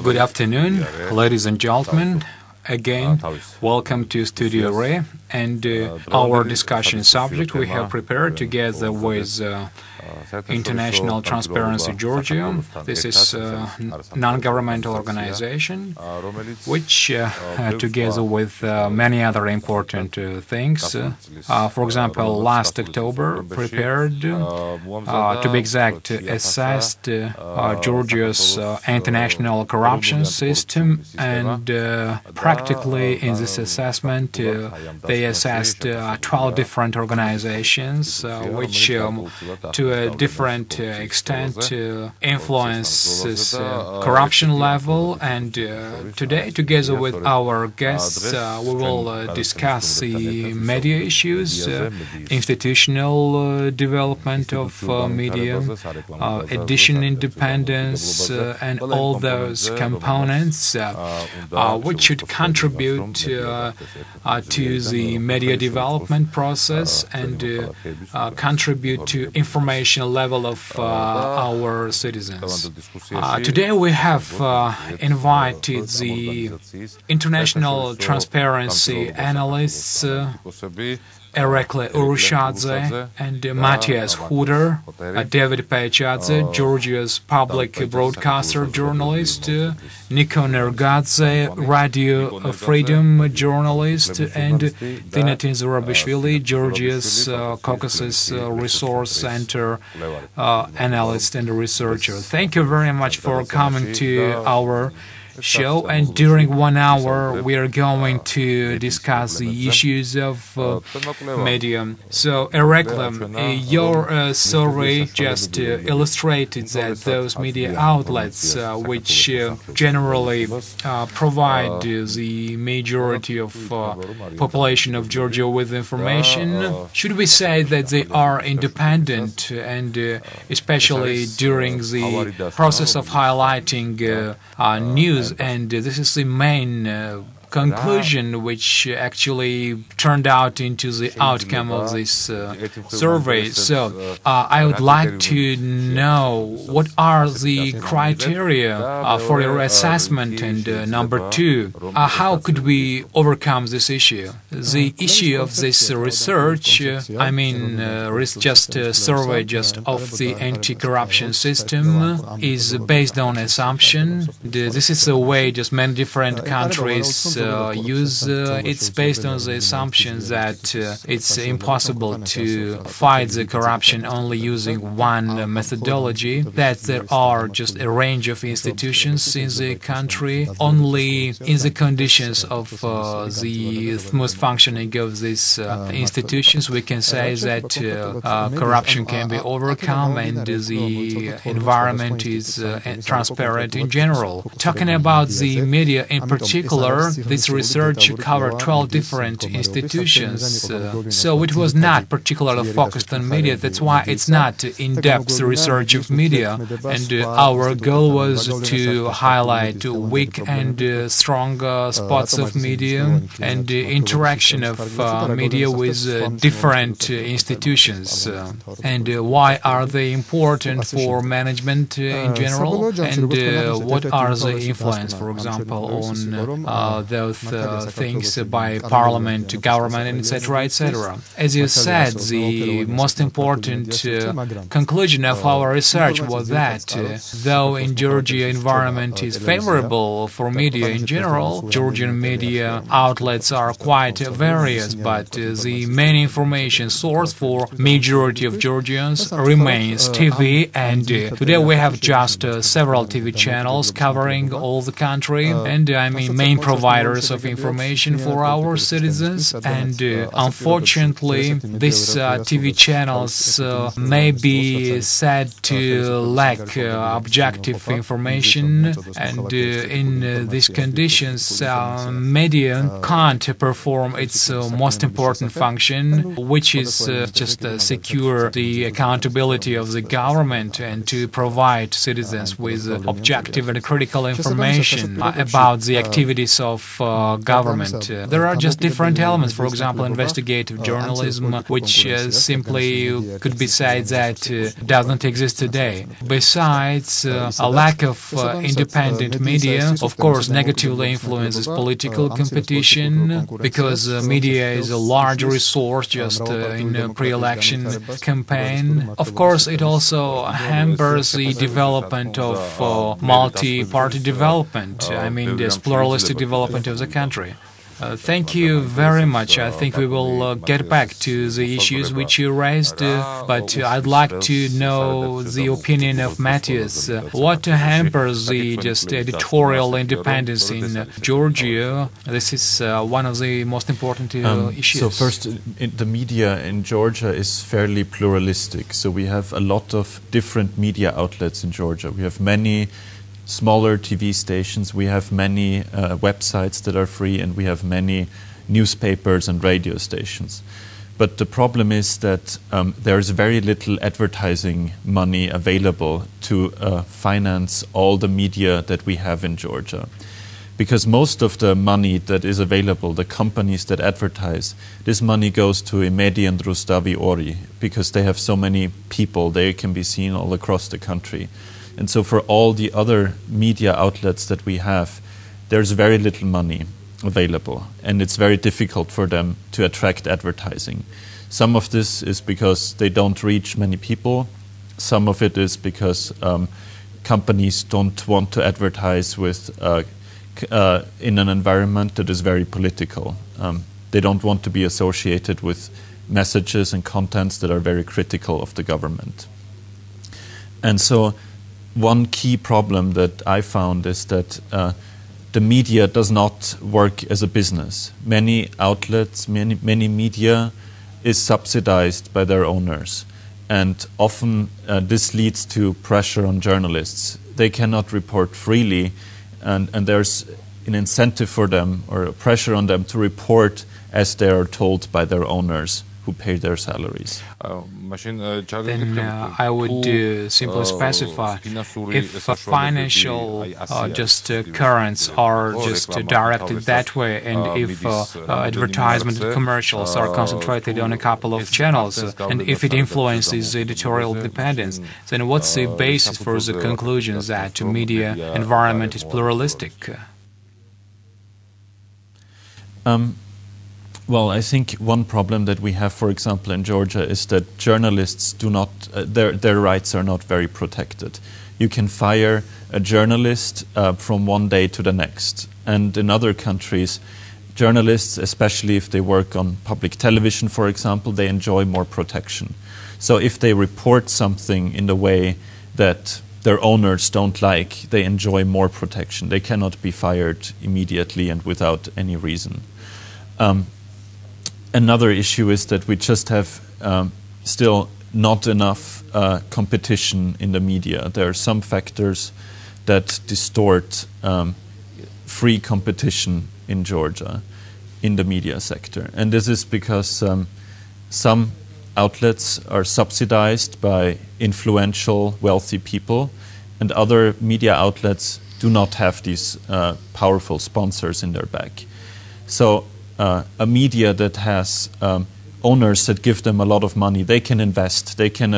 Good afternoon, ladies and gentlemen. Again, welcome to Studio Ray and our discussion subject we have prepared together with International Transparency Georgia. This is a non-governmental organization which, together with many other important things, for example, last October prepared, to be exact, assessed Georgia's international corruption system, and practically in this assessment they assessed 12 different organizations which to a different extent influences corruption level. And today, together with our guests, we will discuss the media issues, institutional development of media, edition independence, and all those components which should contribute to the media development process and contribute to information level of our citizens. Today we have invited the international transparency analysts Erekle, Urushadze, and Matias, Dvid Paichadze, Georgia's public broadcaster journalist, NIko Nergadze, Radio Freedom journalist, and Tinatin ZurabiSvili, Georgia's Caucasus Resource Center analyst and researcher. Thank you very much for coming to our show, and during 1 hour we are going to discuss the issues of media. So, Erekle, your survey just illustrated that those media outlets which generally provide the majority of population of Georgia with information, should we say that they are independent, and especially during the process of highlighting news? And this is the main conclusion which actually turned out into the outcome of this survey. So I would like to know what are the criteria for your assessment, and number two, how could we overcome this issue? The issue of this research, I mean, just a survey just of the anti-corruption system is based on assumption. This is the way just many different countries use. It's based on the assumption that it's impossible to fight the corruption only using one methodology, that there are just a range of institutions in the country. Only in the conditions of the smooth functioning of these institutions we can say that corruption can be overcome and the environment is transparent in general. Talking about the media in particular, this research covered 12 different institutions, so it was not particularly focused on media. That's why it's not in-depth research of media, and our goal was to highlight weak and strong spots of media and interaction of media with different institutions, and why are they important for management in general, and what are the influence, for example, on those things by parliament, government, etc., etc. As you said, the most important conclusion of our research was that though in Georgia environment is favorable for media in general, Georgian media outlets are quite various, but the main information source for majority of Georgians remains TV, and today we have just several TV channels covering all the country, and I mean main providers of information for our citizens, and unfortunately these TV channels may be said to lack objective information, and in these conditions media can't perform its most important function, which is just secure the accountability of the government and to provide citizens with objective and critical information about the activities of government. There are just different elements, for example, investigative journalism, which simply could be said that does not exist today. Besides, a lack of independent media, of course, negatively influences political competition, because media is a large resource just in a pre-election campaign. Of course, it also hampers the development of multi-party development, I mean, this pluralistic development of the country. Thank you very much. I think we will get back to the issues which you raised, but I'd like to know the opinion of Matias. What hampers the just editorial independence in Georgia? This is one of the most important issues. So first, the media in Georgia is fairly pluralistic. So we have a lot of different media outlets in Georgia. We have many smaller TV stations, we have many websites that are free, and we have many newspapers and radio stations. But the problem is that there's very little advertising money available to finance all the media that we have in Georgia. Because most of the money that is available, the companies that advertise, this money goes to Imedi and Rustavi Ori, because they have so many people, they can be seen all across the country. And so for all the other media outlets that we have, there's very little money available, and it's very difficult for them to attract advertising. Some of this is because they don't reach many people. Some of it is because companies don't want to advertise with in an environment that is very political. They don't want to be associated with messages and contents that are very critical of the government. And so one key problem that I found is that the media does not work as a business. Many outlets, many media is subsidized by their owners. And often this leads to pressure on journalists. They cannot report freely, and there's an incentive for them or a pressure on them to report as they are told by their owners who pay their salaries. Then I would simply specify if financial currents are just directed that way, and if advertisement and commercials are concentrated on a couple of channels, and if it influences editorial independence, then what's the basis for the conclusion that the media environment is pluralistic? Well, I think one problem that we have, for example, in Georgia is that journalists do not, their rights are not very protected. You can fire a journalist from one day to the next. And in other countries, journalists, especially if they work on public television, for example, they enjoy more protection. So if they report something in the way that their owners don't like, they enjoy more protection. They cannot be fired immediately and without any reason. Another issue is that we just have still not enough competition in the media. There are some factors that distort free competition in Georgia in the media sector. And this is because some outlets are subsidized by influential, wealthy people, and other media outlets do not have these powerful sponsors in their back. So a media that has owners that give them a lot of money, they can invest, they can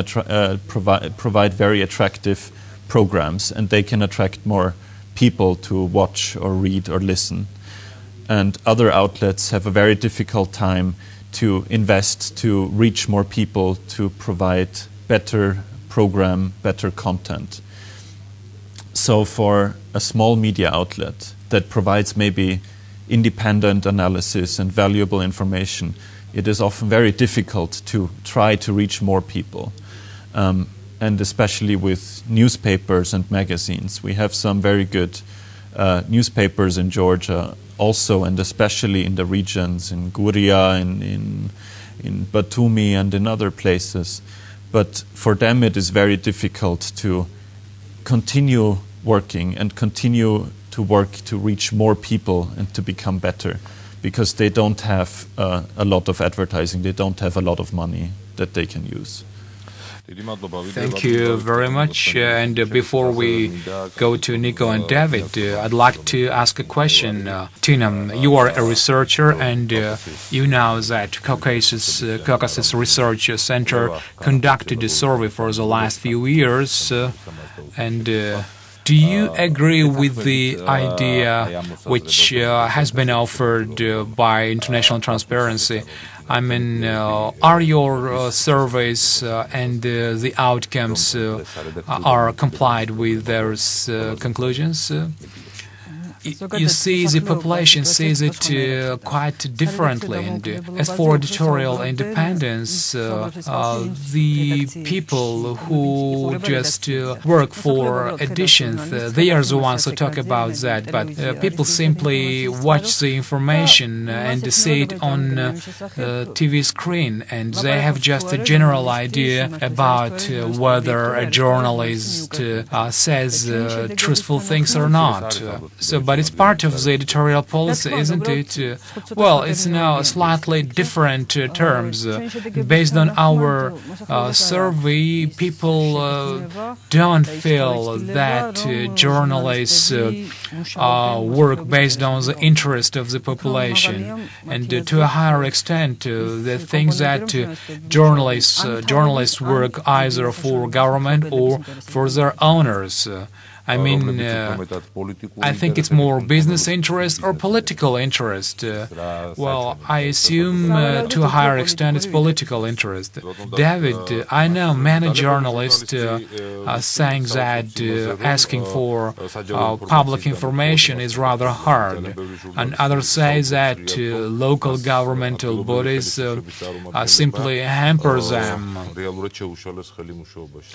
provide very attractive programs, and they can attract more people to watch or read or listen. And other outlets have a very difficult time to invest, to reach more people, to provide better program, better content. So for a small media outlet that provides maybe independent analysis and valuable information, it is often very difficult to try to reach more people. And especially with newspapers and magazines. We have some very good newspapers in Georgia also, and especially in the regions, in Guria, in Batumi and in other places. But for them it is very difficult to continue working and continue to work to reach more people and to become better, because they don't have a lot of advertising, they don't have a lot of money that they can use. Thank you very much. And before we go to NIko and Dvid, I'd like to ask a question. Tina, you are a researcher, and you know that Caucasus Research Center conducted a survey for the last few years. Do you agree with the idea which has been offered by International Transparency? I mean, are your surveys and the outcomes are complied with their conclusions? You see, the population sees it quite differently. And as for editorial independence, the people who just work for editions, they are the ones who talk about that. But people simply watch the information and see it on TV screen, and they have just a general idea about whether a journalist says truthful things or not. But it's part of the editorial policy, isn't it? Well, it's now slightly different terms. Based on our survey, people don't feel that journalists work based on the interest of the population. And to a higher extent, they think that journalists work either for government or for their owners. I mean, I think it's more business interest or political interest. Well, I assume to a higher extent it's political interest. Dvid, I know many journalists saying that asking for public information is rather hard, and others say that local governmental bodies simply hamper them.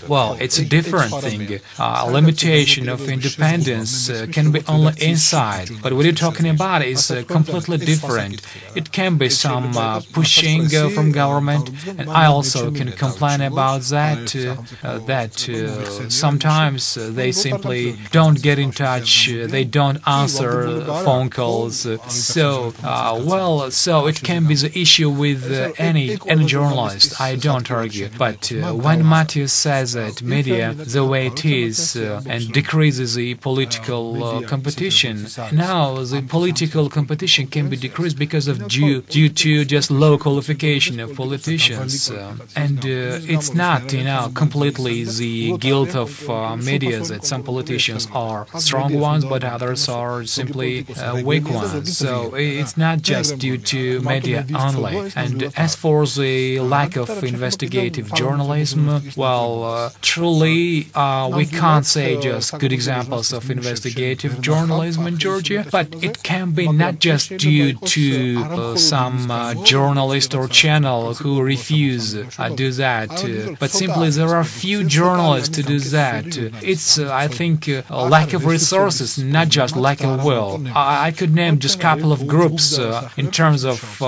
Well, it's a different thing. Limitation of independence can be only inside, but what you're talking about is completely different. It can be some pushing from government, and I also can complain about that, sometimes they simply don't get in touch, they don't answer phone calls, so it can be the issue with any journalist, I don't argue. But when Matias says that media, the way it is, and decreases the political competition. Now the political competition can be decreased because of due to just low qualification of politicians, and it's not completely the guilt of media that some politicians are strong ones but others are simply weak ones. So it's not just due to media only. And as for the lack of investigative journalism, well, truly we can't say just good examples of investigative journalism in Georgia, but it can be not just due to some journalist or channel who refuse to do that, but simply there are few journalists to do that. It's, I think, lack of resources, not just lack of will. I could name just a couple of groups in terms of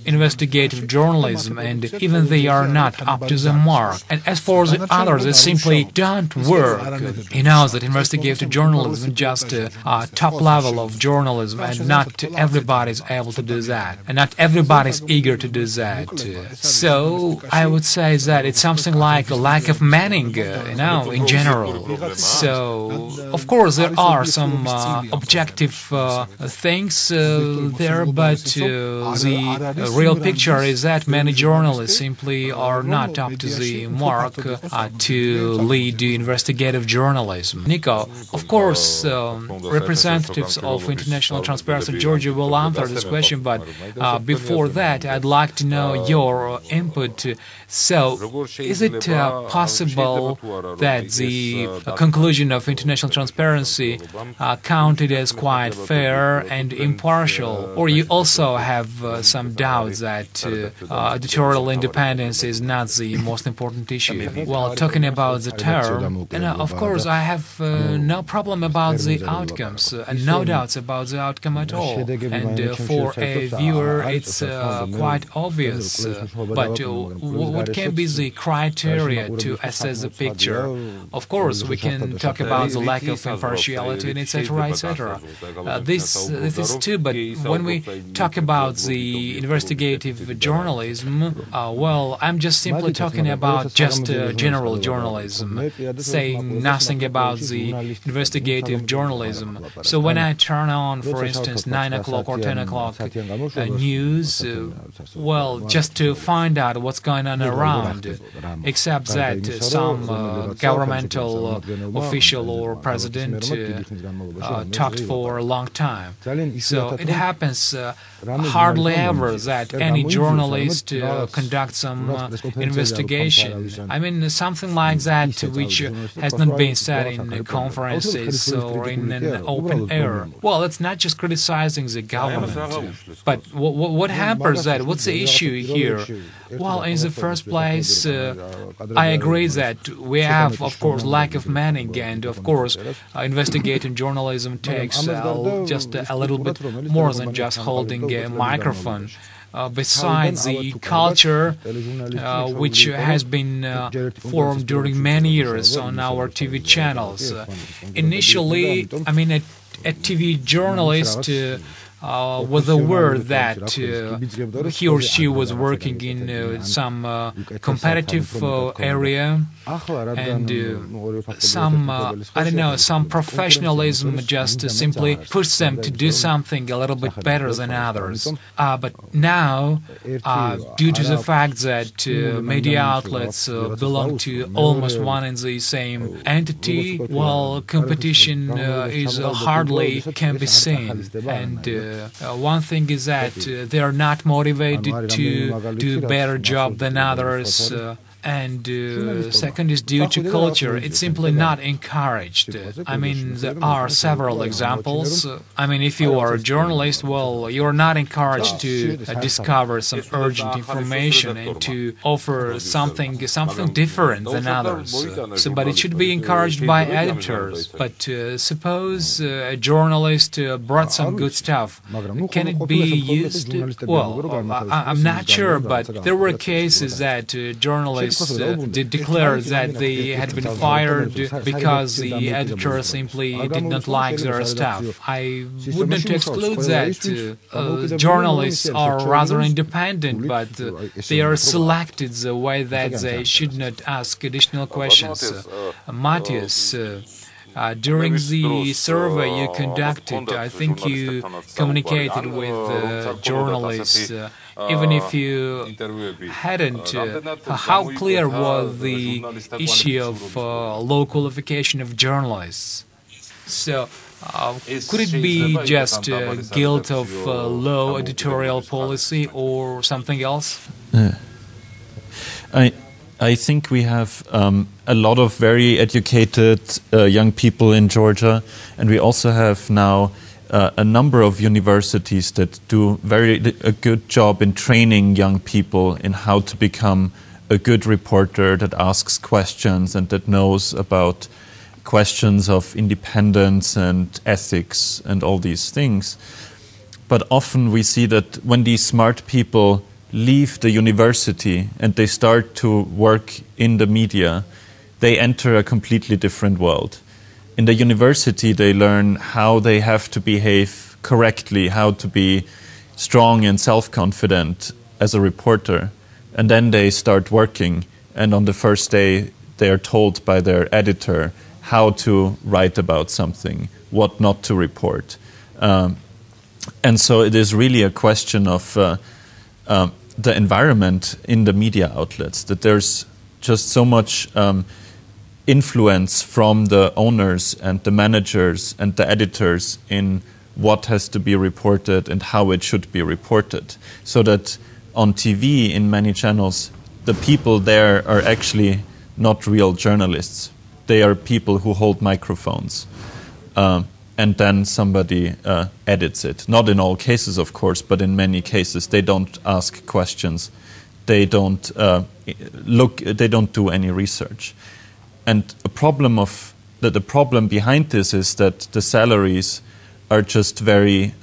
investigative journalism, and even they are not up to the mark. And as for the others, they simply don't work. You know that investigative journalism is just a top level of journalism, and not everybody is able to do that, and not everybody is eager to do that. So I would say that it's something like a lack of manning, in general. So of course there are some objective things there, but the real picture is that many journalists simply are not up to the mark to lead investigative journalism. NIko, of course, representatives of International Transparency in Georgia will answer this question, but before that, I'd like to know your input. So, is it possible that the conclusion of International Transparency counted as quite fair and impartial, or you also have some doubts that editorial independence is not the most important issue? Well, talking about the term, of course, I have no problem about the outcomes, and no doubts about the outcome at all. And for a viewer, it's quite obvious. But what can be the criteria to assess the picture? Of course, we can talk about the lack of impartiality, and etc., etc. This is true, but when we talk about the investigative journalism, well, I'm just simply talking about just general journalism, saying nothing about the investigative journalism. So when I turn on, for instance, 9 o'clock or 10 o'clock news, well, just to find out what's going on around, except that some governmental official or president talked for a long time. So it happens hardly ever that any journalist conducts some investigation. I mean, something like that which has not been said in conferences or in an open air. Well, it's not just criticizing the government, but what happens that? What's the issue here? Well, in the first place, I agree that we have, of course, lack of manning, and of course, investigative journalism takes just a little bit more than just holding a microphone. Besides the culture which has been formed during many years on our TV channels. Initially, I mean, a TV journalist was aware that he or she was working in some competitive area and some, I don't know, some professionalism just simply pushed them to do something a little bit better than others. But now, due to the fact that media outlets belong to almost one and the same entity, well, competition is hardly can be seen. And one thing is that they are not motivated to do a better job than others. And second is due to culture. It's simply not encouraged. I mean, there are several examples. I mean, if you are a journalist, well, you're not encouraged to discover some urgent information and to offer something different than others. So, but it should be encouraged by editors. But suppose a journalist brought some good stuff. Can it be used? Well, I'm not sure, but there were cases that journalists did declare that they had been fired because the editor simply did not like their stuff. I wouldn't exclude that journalists are rather independent, but they are selected the way that they should not ask additional questions. Matias, during the survey you conducted, I think you communicated with journalists. Even if you hadn't, how clear was the issue of low qualification of journalists? So, could it be just guilt of low editorial policy or something else? I think we have a lot of very educated young people in Georgia, and we also have now a number of universities that do a good job in training young people in how to become a good reporter that asks questions and that knows about questions of independence and ethics and all these things. But often we see that when these smart people leave the university and they start to work in the media, they enter a completely different world. In the university, they learn how they have to behave correctly, how to be strong and self-confident as a reporter. And then they start working, and on the first day, they are told by their editor how to write about something, what not to report. And so it is really a question of the environment in the media outlets, that there's just so much influence from the owners and the managers and the editors in what has to be reported and how it should be reported. So that on TV, in many channels, the people there are actually not real journalists. They are people who hold microphones. And then somebody edits it. Not in all cases, of course, but in many cases they don't ask questions. They don't they don't do any research. And a problem of the problem behind this is that the salaries are just very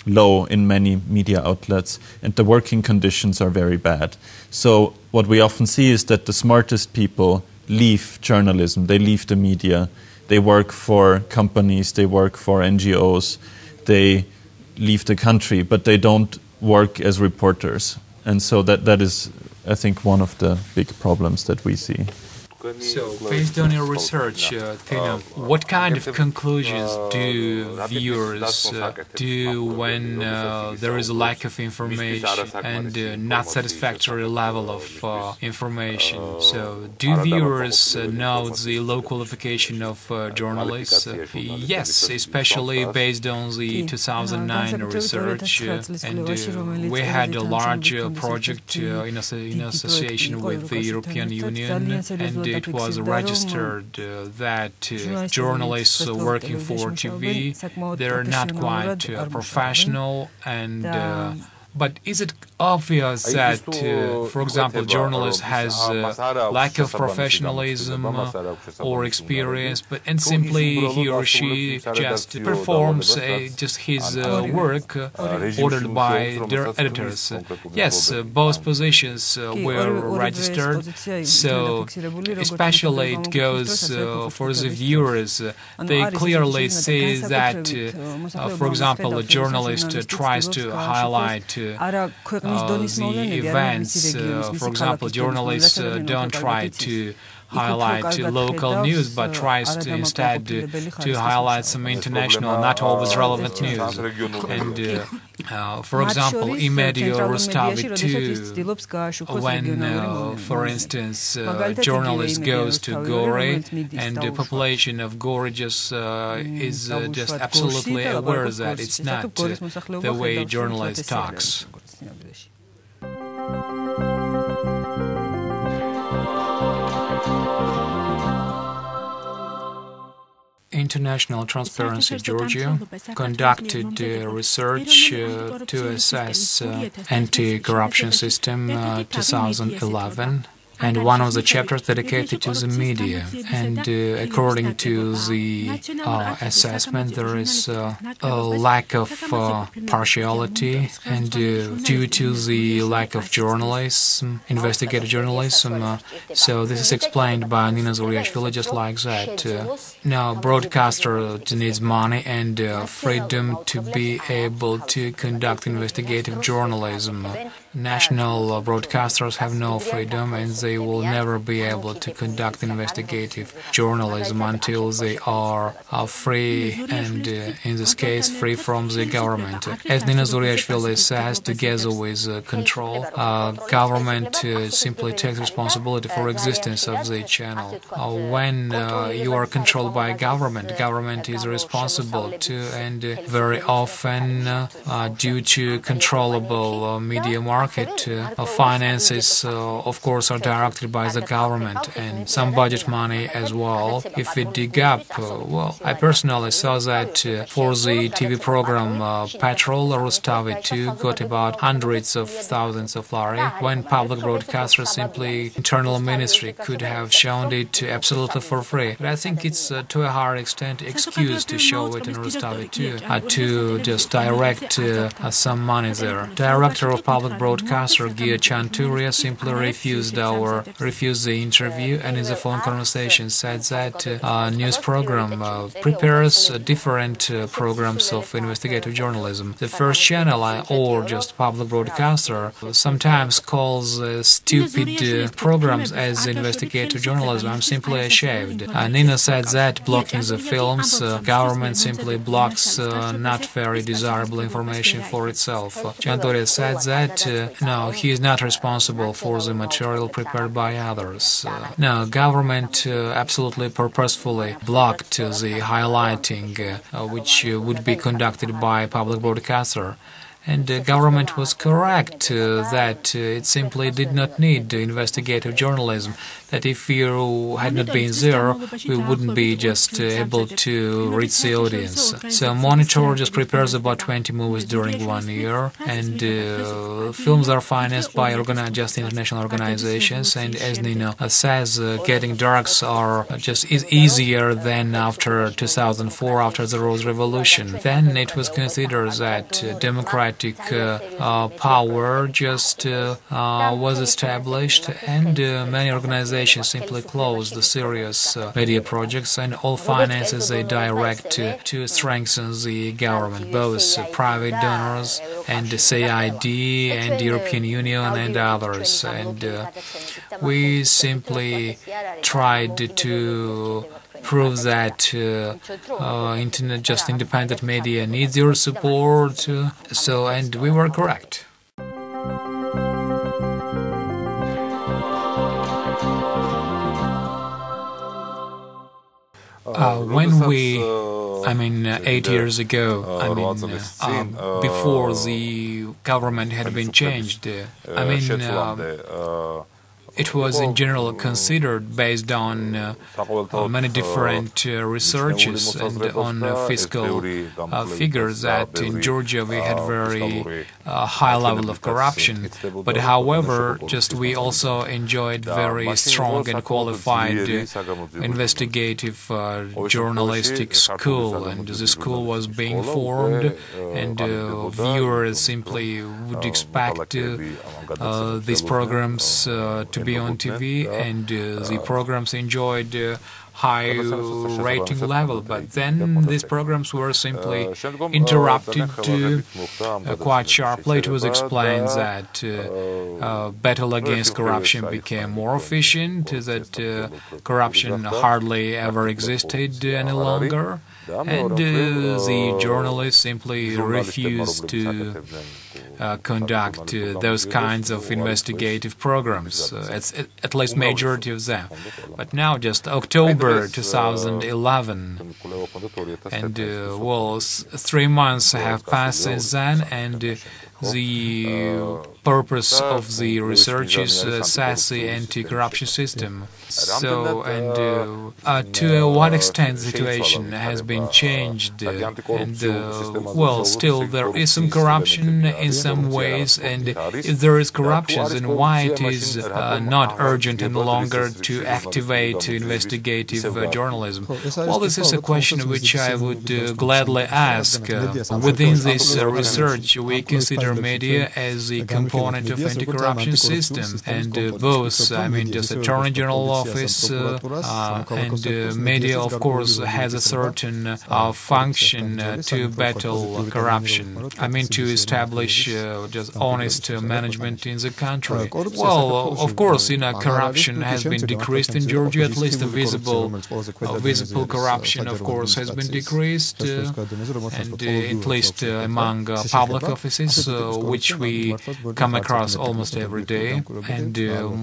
low in many media outlets, and the working conditions are very bad. So what we often see is that the smartest people leave journalism, they leave the media, they work for companies, they work for NGOs, they leave the country, but they don't work as reporters. And so that is, I think, one of the big problems that we see. So, based on your research, Tina, what kind of conclusions do viewers do when there is a lack of information and not satisfactory level of information? So, do viewers know the low qualification of journalists? Yes, especially based on the 2009 research, and we had a large project in association with the European Union, and it was registered that journalists working for TV, they're not quite professional, and but is it obvious that, for example, journalist has lack of professionalism or experience, and simply he or she just performs just his work ordered by their editors? Yes, both positions were registered, so especially it goes for the viewers. They clearly see that, for example, a journalist tries to highlight the events. For example, journalists don't try to highlight local news, but tries to instead to highlight some international, not always relevant news. And for example, Imedio Rustavi too, when, for instance, a journalist goes to Gore, and the population of Gore just is just absolutely aware that it's not the way a journalist talks. International Transparency Georgia conducted research to assess anti-corruption system 2011, and one of the chapters dedicated to the media. And according to the assessment, there is a lack of partiality, and due to the lack of journalism, investigative journalism. So this is explained by Nina ZurabiSvili just like that. Now, broadcaster needs money and freedom to be able to conduct investigative journalism. National broadcasters have no freedom, and they will never be able to conduct investigative journalism until they are free, and in this case, free from the government. As Nina ZurabiSvili says, together with control, government simply takes responsibility for existence of the channel. When you are controlled by government is responsible to, and very often, due to controllable media market, finances, of course, are directed by the government, and some budget money as well. If we dig up, well, I personally saw that for the TV program Patrol, Rustavi 2 got about hundreds of thousands of lari, when public broadcasters, simply internal ministry, could have shown it absolutely for free. But I think it's to a higher extent excuse to show it in Rustavi 2, to just direct some money there. Director of public broadcaster Gia Chanturia simply refused the interview, and in the phone conversation said that news program prepares different programs of investigative journalism. The first channel, or just public broadcaster, sometimes calls stupid programs as investigative journalism. I'm simply ashamed. Nina said that blocking the films, government simply blocks not very desirable information for itself. Chanturia said that no, he is not responsible for the material prepared by others. No, government absolutely purposefully blocked the highlighting which would be conducted by public broadcaster. And the government was correct that it simply did not need investigative journalism, that if you had not been there, we wouldn't be just able to reach the audience. So Monitor just prepares about 20 movies during 1 year, and films are financed by just international organizations, and as NIko says, getting drugs are just easier than after 2004, after the Rose Revolution. Then it was considered that democratic power just was established, and many organizations simply closed the serious media projects, and all finances they direct to strengthen the government, both private donors and the CID and the European Union and others. And we simply tried to prove that independent media needs your support, and we were correct. When we 8 years ago, before the government had been changed, it was in general considered, based on many different researches and on fiscal figures, that in Georgia we had very high level of corruption. But however, we also enjoyed very strong and qualified investigative journalistic school, and the school was being formed, and viewers simply would expect these programs to be on TV, and the programs enjoyed high rating level. But then these programs were simply interrupted quite sharply. It was explained that battle against corruption became more efficient, that corruption hardly ever existed any longer, and the journalists simply refused to conduct those kinds of investigative programs, at least majority of them. But now, just October 2011, and 3 months have passed since then, and the purpose of the research is assess the anti-corruption system. So, and to what extent the situation has been changed, and still there is some corruption in some ways, and if there is corruption, then why it is not urgent any longer to activate investigative journalism? Well, this is a question which I would gladly ask. Within this research, we consider media as a component of anti-corruption system, and both, just Attorney General Office and media, of course, has a certain function to battle corruption. To establish just honest management in the country. Well, of course, corruption has been decreased in Georgia. At least the visible corruption, of course, has been decreased, and at least among public offices, which we come across almost every day. And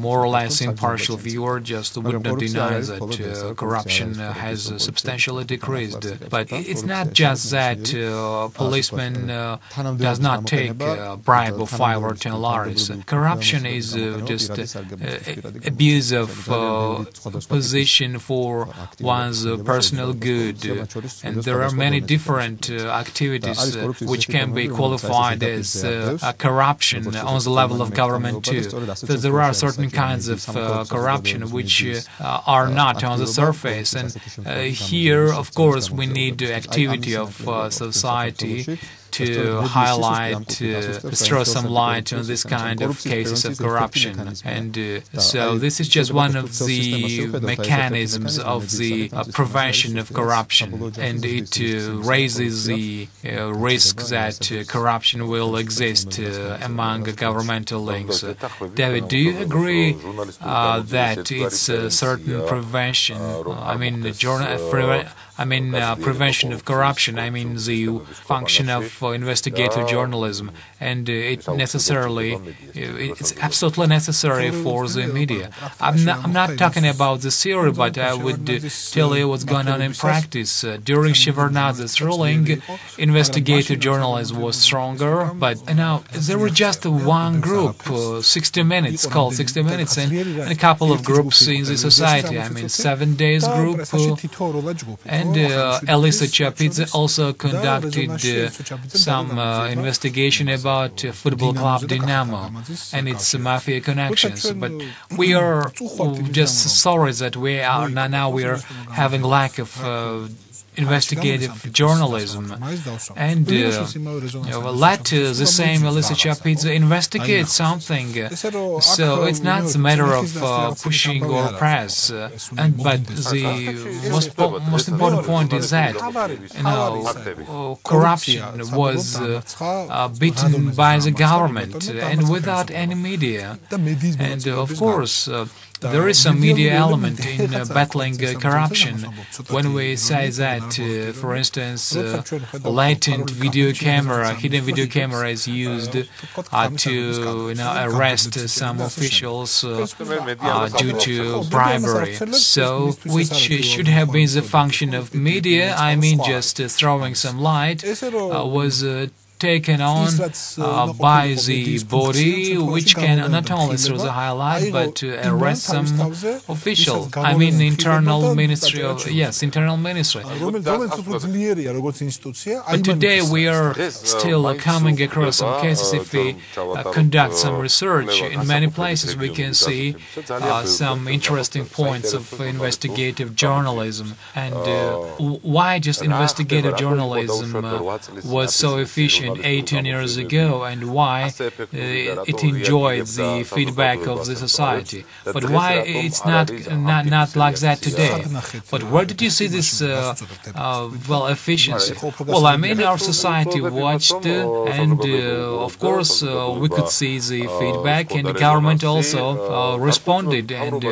more or less impartial viewer just would not deny that corruption has substantially decreased. But it's not just that policeman does not take a bribe of 5 or 10 laris. Corruption is just abuse of position for one's personal good, and there are many different activities which can be qualified as corruption on the level of government too. So there are certain kinds of corruption which are not on the surface, and here, of course, we need the activity of society to highlight, to throw some light on this kind of cases of corruption. And so this is just one of the mechanisms of the prevention of corruption, and it raises the risk that corruption will exist among governmental links. David, do you agree that it's a certain prevention, I mean, prevention of corruption. I mean, the function of investigative journalism, and it's absolutely necessary for the media. I'm not talking about the theory, but I would tell you what's going on in practice. During Shevardnadze's ruling, investigative journalism was stronger, but there was just one group, 60 Minutes, called 60 Minutes, and a couple of groups in the society. I mean, 7 Days group, and Elisa Chapidze also conducted some investigation about football club Dinamo and its mafia connections. But we are just sorry that we are having lack of investigative journalism, and let the same Elisa Chapidze investigate something. So it's not a matter of pushing or press, but the most important point is that corruption was beaten by the government and without any media, and of course there is some media element in battling corruption. When we say that, for instance, latent video camera, hidden video camera is used to arrest some officials due to bribery. So, which should have been the function of media, I mean just throwing some light, was taken on by the body, which can not only through the highlight but arrest some official. I mean, internal ministry. But today we are still coming across some cases. If we conduct some research in many places, we can see some interesting points of investigative journalism, and why just investigative journalism was so efficient 18 years ago, and why it enjoyed the feedback of the society. But why it's not like that today? But where did you see this efficiency? Well, I mean, our society watched, and of course we could see the feedback, and the government also responded, and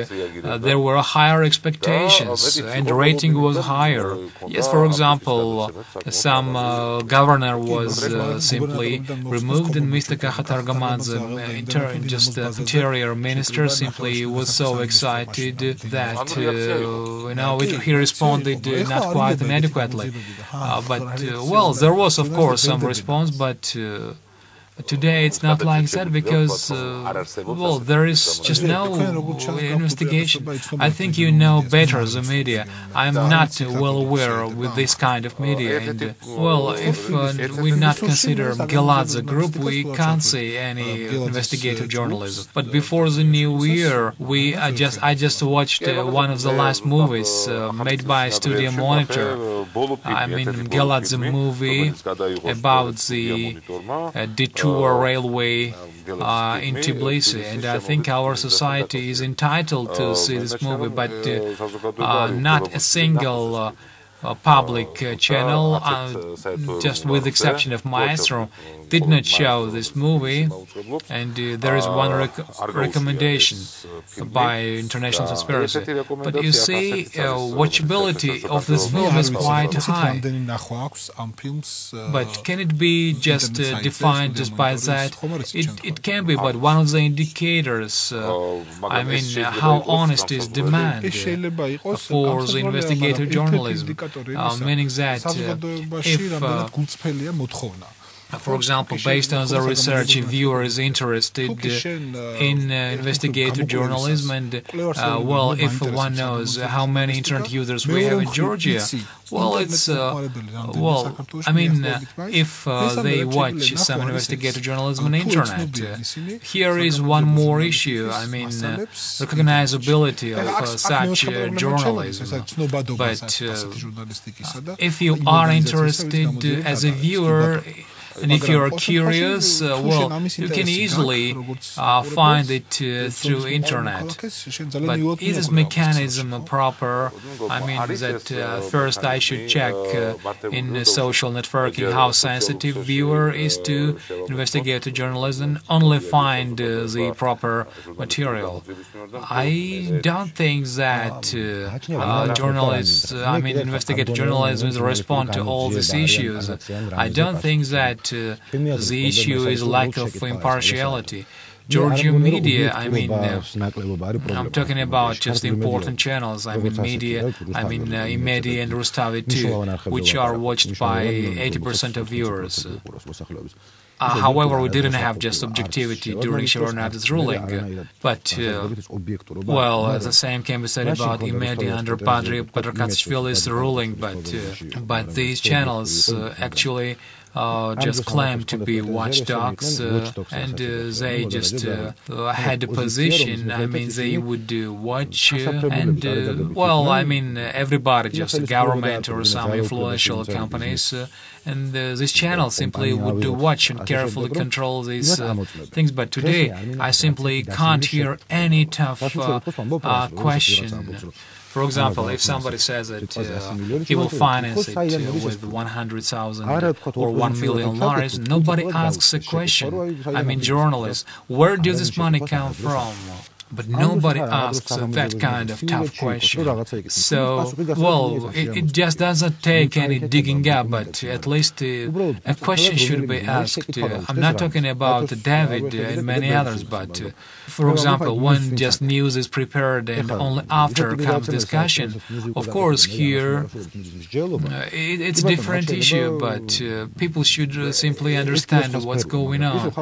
there were higher expectations, and the rating was higher. Yes, for example, some governor was simply removed, and Mr. Kachatargamadze, interior minister, simply was so excited that he responded not quite inadequately. But there was of course some response, but today it's not like that, because there is just no investigation. I think you know better the media. I'm not well aware with this kind of media, and if we not consider Geladze group, we can't see any investigative journalism. But before the new year, I just watched one of the last movies made by Studio Monitor. I mean, Geladze movie about the detour railway in Tbilisi, and I think our society is entitled to see this movie, but not a single public channel, just with the exception of Maestro, did not show this movie, and there is one recommendation by International Transparency. But you see, watchability of this film is quite high. But can it be just defined just by that? It can be, but one of the indicators, I mean, how honest is demand for the investigative journalism, meaning that for example, based on the research, a viewer is interested in investigative journalism, and if one knows how many internet users we have in Georgia, if they watch some investigative journalism on internet, here is one more issue. I mean, recognizability of such journalism. But if you are interested as a viewer And if you're curious, well, you can easily find it through internet. But is this mechanism proper? I mean that first I should check in social networking how sensitive viewer is to investigative journalism, only find the proper material. I don't think that journalists, investigative journalism respond to all these issues. I don't think that the issue is lack of impartiality. Georgian media, I'm talking about just important channels, media, Media and Rustavi too, which are watched by 80% of viewers. However, we didn't have just objectivity during Shevardnadze's ruling, but, well, the same can be said about Media under Paichadze's ruling, but these channels actually just claim to be watchdogs, and they just had a position. They would watch, and everybody, just government or some influential companies, and this channel simply would watch and carefully control these things. But today, I simply can't hear any tough question. For example, if somebody says that he will finance it with 100,000 or 1 million lars, nobody asks a question. Journalists, where does this money come from? But nobody asks that kind of tough question. So, well, it just doesn't take any digging up, but at least a question should be asked. I'm not talking about Dvid and many others, but, for example, when just news is prepared and only after comes discussion, of course, here it's a different issue, but people should simply understand what's going on,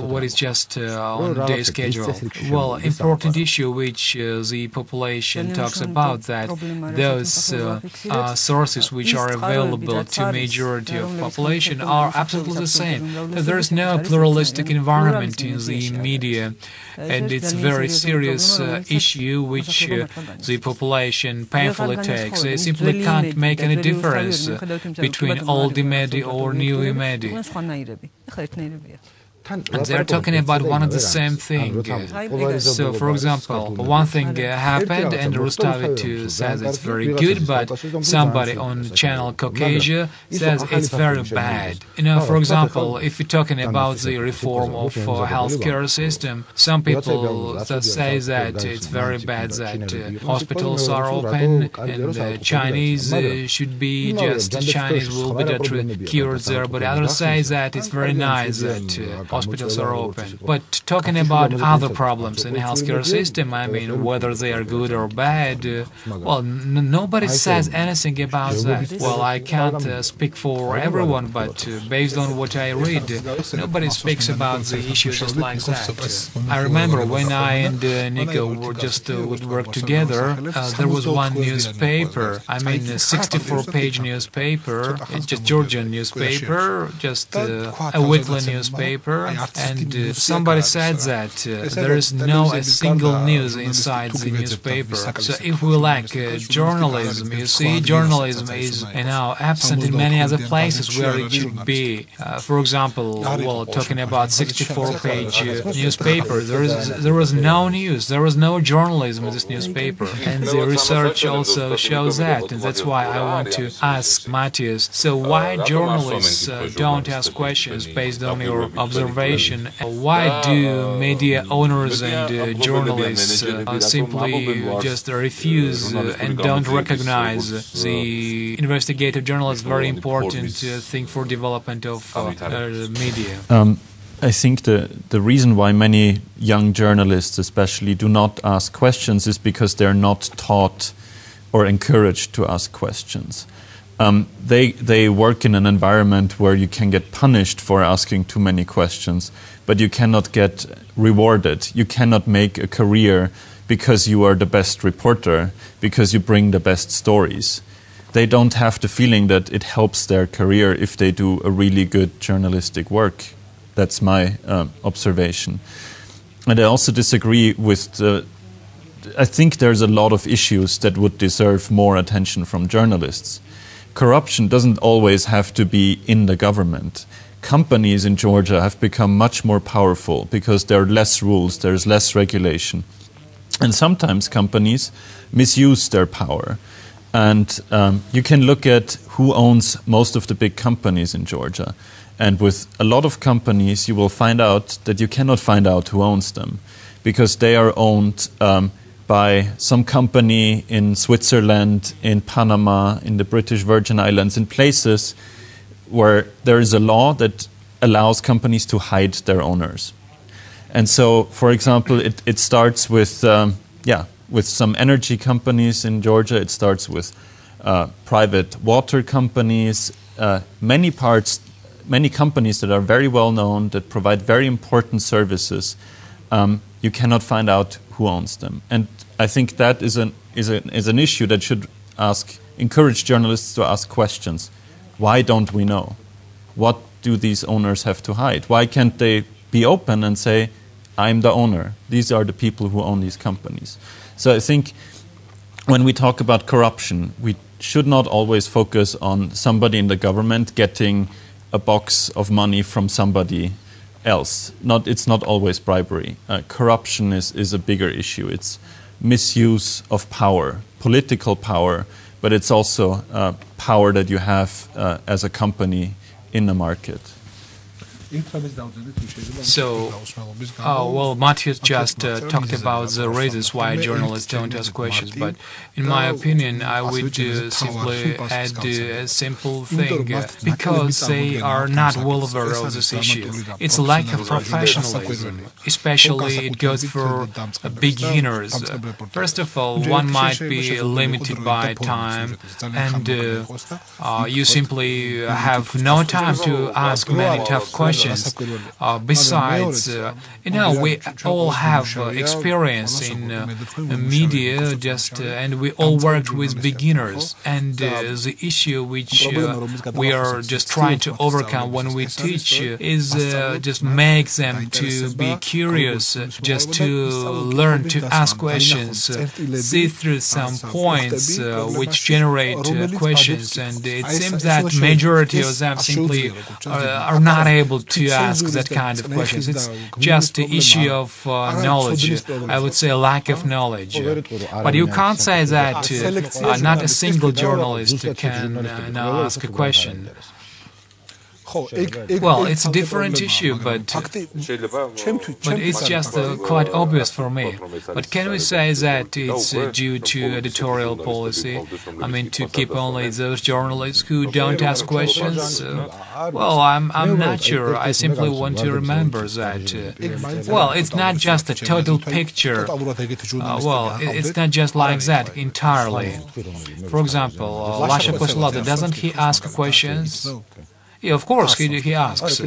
what is just on day schedule. Well, important issue which the population talks about, that those sources which are available to majority of population are absolutely the same. That there is no pluralistic environment in the media, and it's a very serious issue which the population painfully takes. They simply can't make any difference between old media or new media. And they're talking about one and the same thing. So, for example, one thing happened, and Rustavi too says it's very good, but somebody on channel Caucasia says it's very bad. For example, if we're talking about the reform of healthcare system, some people say that it's very bad that hospitals are open and Chinese should be just Chinese will be cured there, but others say that it's very nice that hospitals are open. But talking about other problems in the healthcare system, whether they are good or bad, well, nobody says anything about that. Well, I can't speak for everyone, but based on what I read, nobody speaks about the issues just like that. I remember when I and NIko would work together, there was one newspaper, a 64-page newspaper, it's just Georgian newspaper, just a weekly newspaper, and somebody said that there is no a single news inside the newspaper. So if we lack journalism, you see, journalism is now absent in many other places where it should be. For example, well, talking about 64-page newspaper, there was no news, there was no journalism in this newspaper, and the research also shows that, and that's why I want to ask Matias, so why journalists don't ask questions based on your observation? Why do media owners and journalists simply just refuse and don't recognize the investigative journalism, very important thing for development of media? I think the reason why many young journalists especially do not ask questions is because they're not taught or encouraged to ask questions. They work in an environment where you can get punished for asking too many questions, but you cannot get rewarded. You cannot make a career because you are the best reporter, because you bring the best stories. They don't have the feeling that it helps their career if they do a really good journalistic work. That's my observation. And I also disagree with I think there's a lot of issues that would deserve more attention from journalists. Corruption doesn't always have to be in the government. companies in Georgia have become much more powerful because there are less rules, there's less regulation. And sometimes companies misuse their power. And you can look at who owns most of the big companies in Georgia. And with a lot of companies, you will find out that you cannot find out who owns them, because they are owned by some company in Switzerland, in Panama, in the British Virgin Islands, in places where there is a law that allows companies to hide their owners. And so, for example, it starts with, with some energy companies in Georgia. It starts with private water companies, many companies that are very well known, that provide very important services. You cannot find out who owns them. And I think that is an issue that should encourage journalists to ask questions. Why don't we know? What do these owners have to hide? Why can't they be open and say, I'm the owner. These are the people who own these companies. So I think when we talk about corruption, we should not always focus on somebody in the government getting a box of money from somebody else. It's not always bribery. Corruption is a bigger issue. It's misuse of power, political power, but it's also power that you have as a company in the market. So, well, Matias just talked about the reasons why journalists don't ask questions, but in my opinion, I would simply add a simple thing, because they are not well aware of this issue. It's a lack of professionalism, especially it goes for beginners. First of all, one might be limited by time, and you simply have no time to ask many tough questions. Besides, we all have experience in media, and we all worked with beginners. And the issue which we are just trying to overcome when we teach is just make them to be curious, just to learn to ask questions, see through some points which generate questions. And it seems that majority of them simply are not able to ask that kind of questions. It's just an issue of knowledge, I would say lack of knowledge. But you can't say that not a single journalist can ask a question. Well, it's a different issue, but it's just quite obvious for me. But can we say that it's due to editorial policy? I mean, to keep only those journalists who don't ask questions? Well, I'm not sure. I simply want to remember that. Well, it's not just a total picture. Well, it's not just like that entirely. For example, Lasha Koslada, doesn't he ask questions? Yeah, of course, he asks.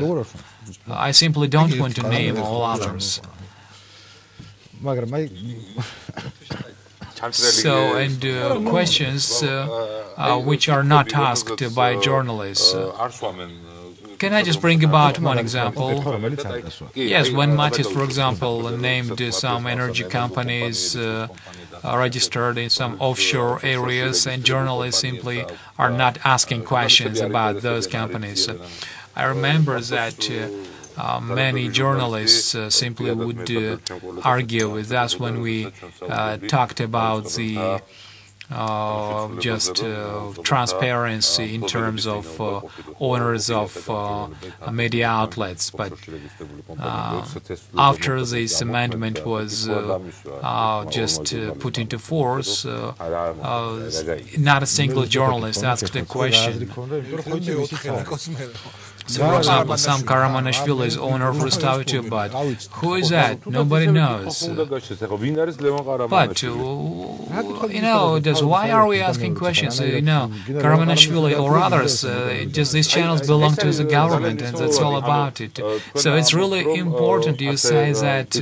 I simply don't want to name all others. So, and questions which are not asked by journalists. Can I just bring about one example? Yes, when Matias, for example, named some energy companies registered in some offshore areas, and journalists simply are not asking questions about those companies. I remember that many journalists simply would argue with us when we talked about the transparency in terms of owners of media outlets. But after this amendment was put into force, not a single journalist asked a question. So, for example, Sam Karamanashvili is owner of Rustavityu, but who is that? Nobody knows. But, why are we asking questions? Karamanashvili or others, just these channels belong to the government, and that's all about it. So it's really important you say that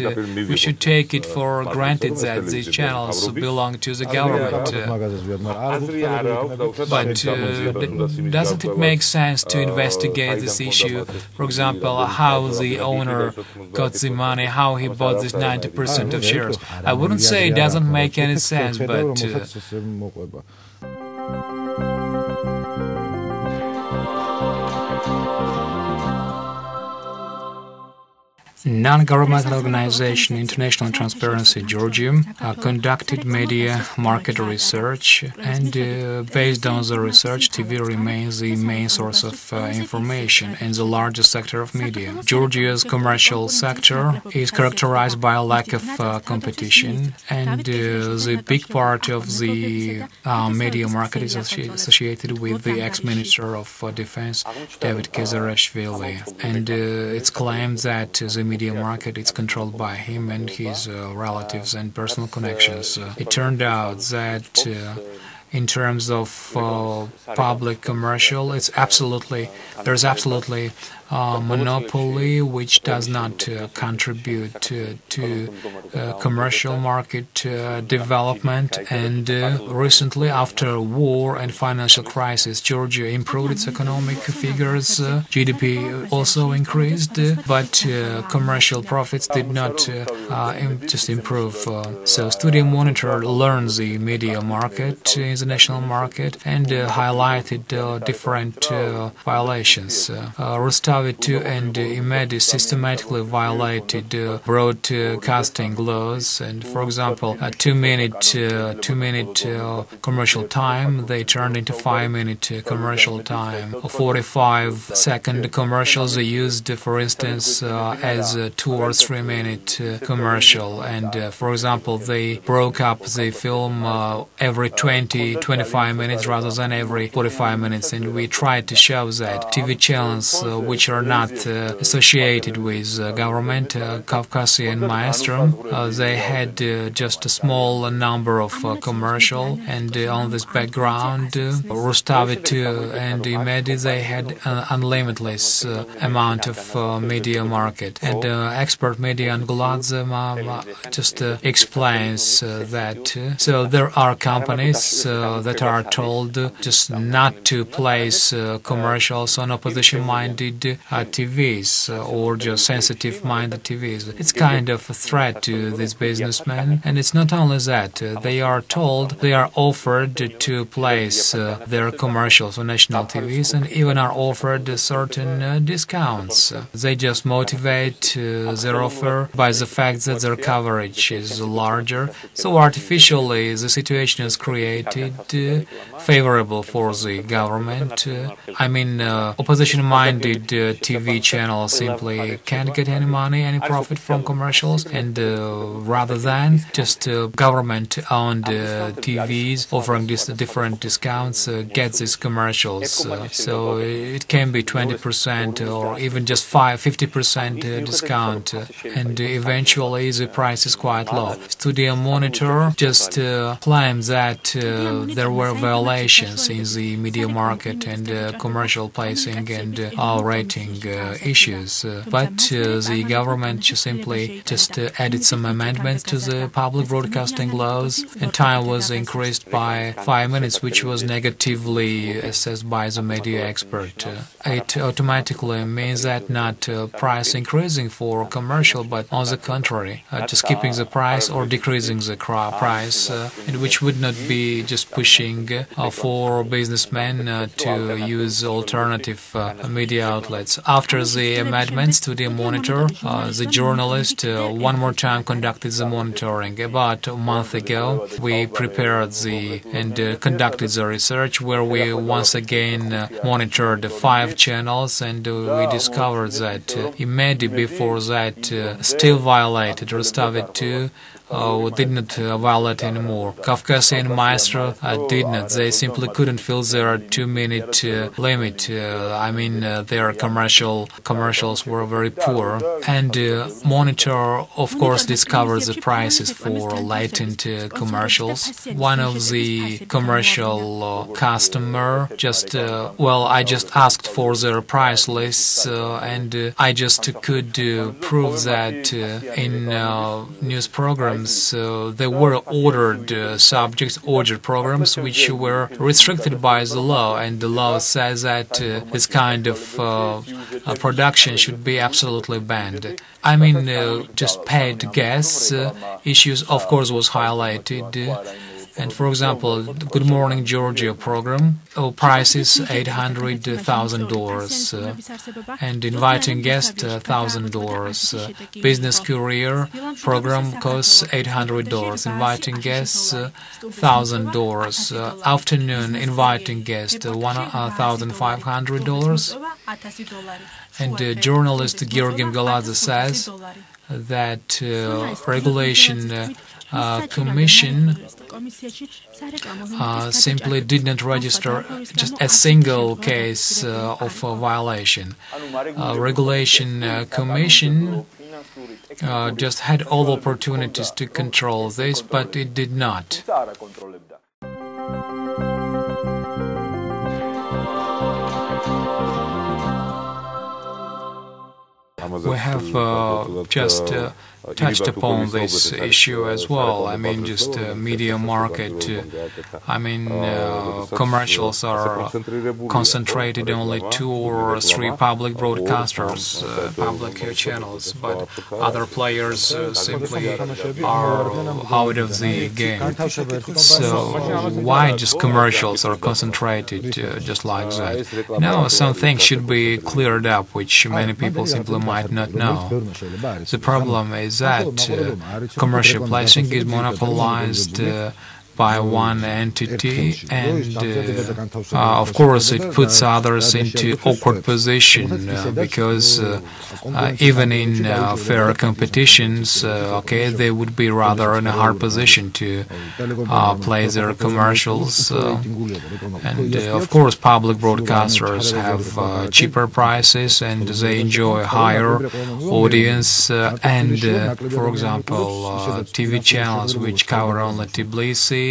we should take it for granted that these channels belong to the government. But doesn't it make sense to investigate this issue? For example, how the owner got the money, how he bought this 90% of shares. I wouldn't say it doesn't make any sense, but Non-governmental organization International Transparency Georgia conducted media market research, and based on the research, TV remains the main source of information in the largest sector of media. Georgia's commercial sector is characterized by a lack of competition, and the big part of the media market is associated with the ex-Minister of Defense, Dvid, and it's claimed that the media market is controlled by him and his relatives and personal connections. It turned out that in terms of public commercial, there's absolutely monopoly, which does not contribute to commercial market development. And recently, after war and financial crisis, Georgia improved its economic figures. GDP also increased, but commercial profits did not just improve. So Studio Monitor learns the media market in the national market and highlighted different violations. Zviad and Imedi systematically violated broadcasting laws, and for example, a two-minute commercial time they turned into 5-minute commercial time. 45-second commercials they used, for instance, as a 2 or 3-minute commercial, and for example, they broke up the film every 20-25 minutes rather than every 45 minutes, and we tried to show that TV channels which are not associated with government, Caucasian Maestro, they had just a small number of commercial, and on this background, Urushadze and Imedi, they had an unlimitless amount of media market. And expert media Nergadze just explains that. So there are companies that are told just not to place commercials on opposition-minded TVs or just sensitive-minded TVs. It's kind of a threat to these businessmen, and it's not only that. They are offered to place their commercials on national TVs, and even are offered certain discounts. They just motivate their offer by the fact that their coverage is larger, so artificially the situation is created favorable for the government. I mean, opposition-minded TV channels simply can't get any money, any profit from commercials, and rather than just government-owned TVs offering different discounts get these commercials. So it can be 20% or even just 50% discount, and eventually the price is quite low. Studio Monitor just claims that there were violations in the media market and commercial placing and rating issues, but the government simply just added some amendments to the public broadcasting laws, and time was increased by 5 minutes, which was negatively assessed by the media expert. It automatically means that not price increasing for commercial, but on the contrary, just keeping the price or decreasing the price, and which would not be just pushing for businessmen to use alternative media outlets. After the amendments to the monitor, the journalist one more time conducted the monitoring. About a month ago, we prepared and conducted the research where we once again monitored 5 channels, and we discovered that Imedi before that still violated Rustavit 2, did not violate anymore. Caucasian Maestro did not. They simply couldn't fill their 2-minute limit. I mean, their commercials were very poor. And Monitor, of course, discovered the prices for latent commercials. One of the commercial customer just, I just asked for their price lists, and I just could prove that in news programs there were ordered ordered programs which were restricted by the law, and the law says that this kind of production should be absolutely banned. I mean, just paid gas issues, of course, was highlighted. And for example, Good Morning Georgia program, price is $800,000, and inviting guest $1,000. Business Courier program costs $800, inviting guests $1,000. Afternoon inviting guest $1,500. And journalist Georgi Galadze says that regulation commission simply did not register just a single case of violation. Regulation commission just had all opportunities to control this, but it did not. We have just touched upon this issue as well. I mean, just media market. Commercials are concentrated only 2 or 3 public broadcasters, public channels, but other players simply are out of the game. So why just commercials are concentrated just like that? Now, some things should be cleared up, which many people simply might not know. The problem is that commercial placing is monopolized by one entity, and of course it puts others into awkward position because even in fair competitions, they would be rather in a hard position to play their commercials, and of course public broadcasters have cheaper prices and they enjoy higher audience, and for example TV channels which cover only Tbilisi,